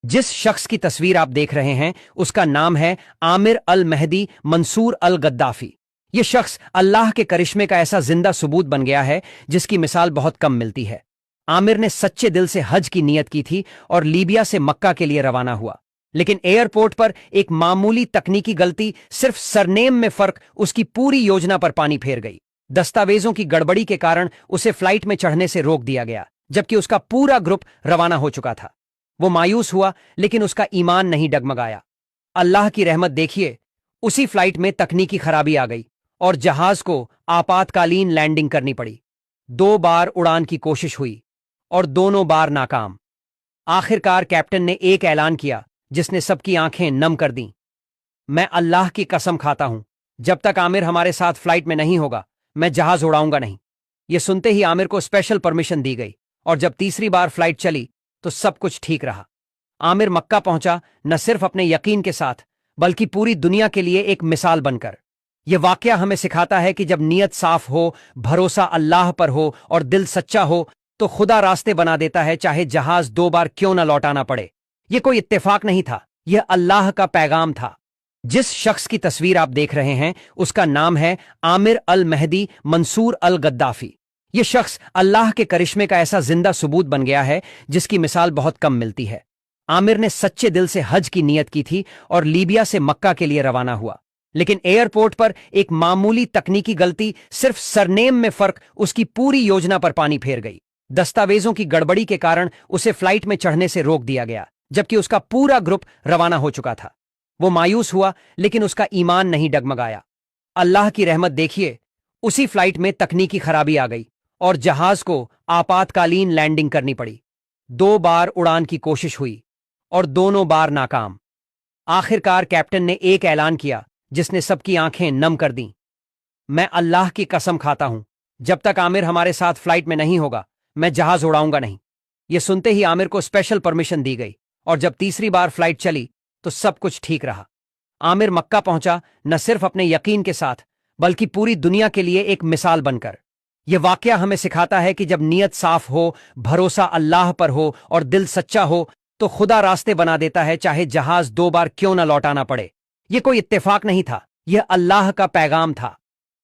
जिस शख्स की तस्वीर आप देख रहे हैं उसका नाम है आमिर अल महदी मंसूर अल गद्दाफी। यह शख्स अल्लाह के करिश्मे का ऐसा जिंदा सबूत बन गया है जिसकी मिसाल बहुत कम मिलती है। आमिर ने सच्चे दिल से हज की नीयत की थी और लीबिया से मक्का के लिए रवाना हुआ, लेकिन एयरपोर्ट पर एक मामूली तकनीकी गलती, सिर्फ सरनेम में फर्क, उसकी पूरी योजना पर पानी फेर गई। दस्तावेजों की गड़बड़ी के कारण उसे फ्लाइट में चढ़ने से रोक दिया गया, जबकि उसका पूरा ग्रुप रवाना हो चुका था। वो मायूस हुआ, लेकिन उसका ईमान नहीं डगमगाया। अल्लाह की रहमत देखिए, उसी फ्लाइट में तकनीकी खराबी आ गई और जहाज को आपातकालीन लैंडिंग करनी पड़ी। 2 बार उड़ान की कोशिश हुई और दोनों बार नाकाम। आखिरकार कैप्टन ने एक ऐलान किया जिसने सबकी आंखें नम कर दीं। मैं अल्लाह की कसम खाता हूं, जब तक आमिर हमारे साथ फ्लाइट में नहीं होगा, मैं जहाज उड़ाऊंगा नहीं। यह सुनते ही आमिर को स्पेशल परमिशन दी गई और जब तीसरी बार फ्लाइट चली तो सब कुछ ठीक रहा। आमिर मक्का पहुंचा, न सिर्फ अपने यकीन के साथ बल्कि पूरी दुनिया के लिए एक मिसाल बनकर। यह वाकया हमें सिखाता है कि जब नीयत साफ हो, भरोसा अल्लाह पर हो और दिल सच्चा हो तो खुदा रास्ते बना देता है, चाहे जहाज 2 बार क्यों न लौटाना पड़े। यह कोई इत्तेफाक नहीं था, यह अल्लाह का पैगाम था। जिस शख्स की तस्वीर आप देख रहे हैं उसका नाम है आमिर अल महदी मंसूर अल गद्दाफी। यह शख्स अल्लाह के करिश्मे का ऐसा जिंदा सबूत बन गया है जिसकी मिसाल बहुत कम मिलती है। आमिर ने सच्चे दिल से हज की नीयत की थी और लीबिया से मक्का के लिए रवाना हुआ, लेकिन एयरपोर्ट पर एक मामूली तकनीकी गलती, सिर्फ सरनेम में फर्क, उसकी पूरी योजना पर पानी फेर गई। दस्तावेजों की गड़बड़ी के कारण उसे फ्लाइट में चढ़ने से रोक दिया गया, जबकि उसका पूरा ग्रुप रवाना हो चुका था। वो मायूस हुआ, लेकिन उसका ईमान नहीं डगमगाया। अल्लाह की रहमत देखिए, उसी फ्लाइट में तकनीकी खराबी आ गई और जहाज को आपातकालीन लैंडिंग करनी पड़ी। 2 बार उड़ान की कोशिश हुई और दोनों बार नाकाम। आखिरकार कैप्टन ने एक ऐलान किया जिसने सबकी आंखें नम कर दीं। मैं अल्लाह की कसम खाता हूं, जब तक आमिर हमारे साथ फ्लाइट में नहीं होगा, मैं जहाज उड़ाऊंगा नहीं। यह सुनते ही आमिर को स्पेशल परमिशन दी गई और जब तीसरी बार फ्लाइट चली तो सब कुछ ठीक रहा। आमिर मक्का पहुंचा, न सिर्फ अपने यकीन के साथ बल्कि पूरी दुनिया के लिए एक मिसाल बनकर। यह वाकया हमें सिखाता है कि जब नीयत साफ हो, भरोसा अल्लाह पर हो और दिल सच्चा हो तो खुदा रास्ते बना देता है, चाहे जहाज 2 बार क्यों न लौटाना पड़े। यह कोई इत्तेफाक नहीं था, यह अल्लाह का पैगाम था।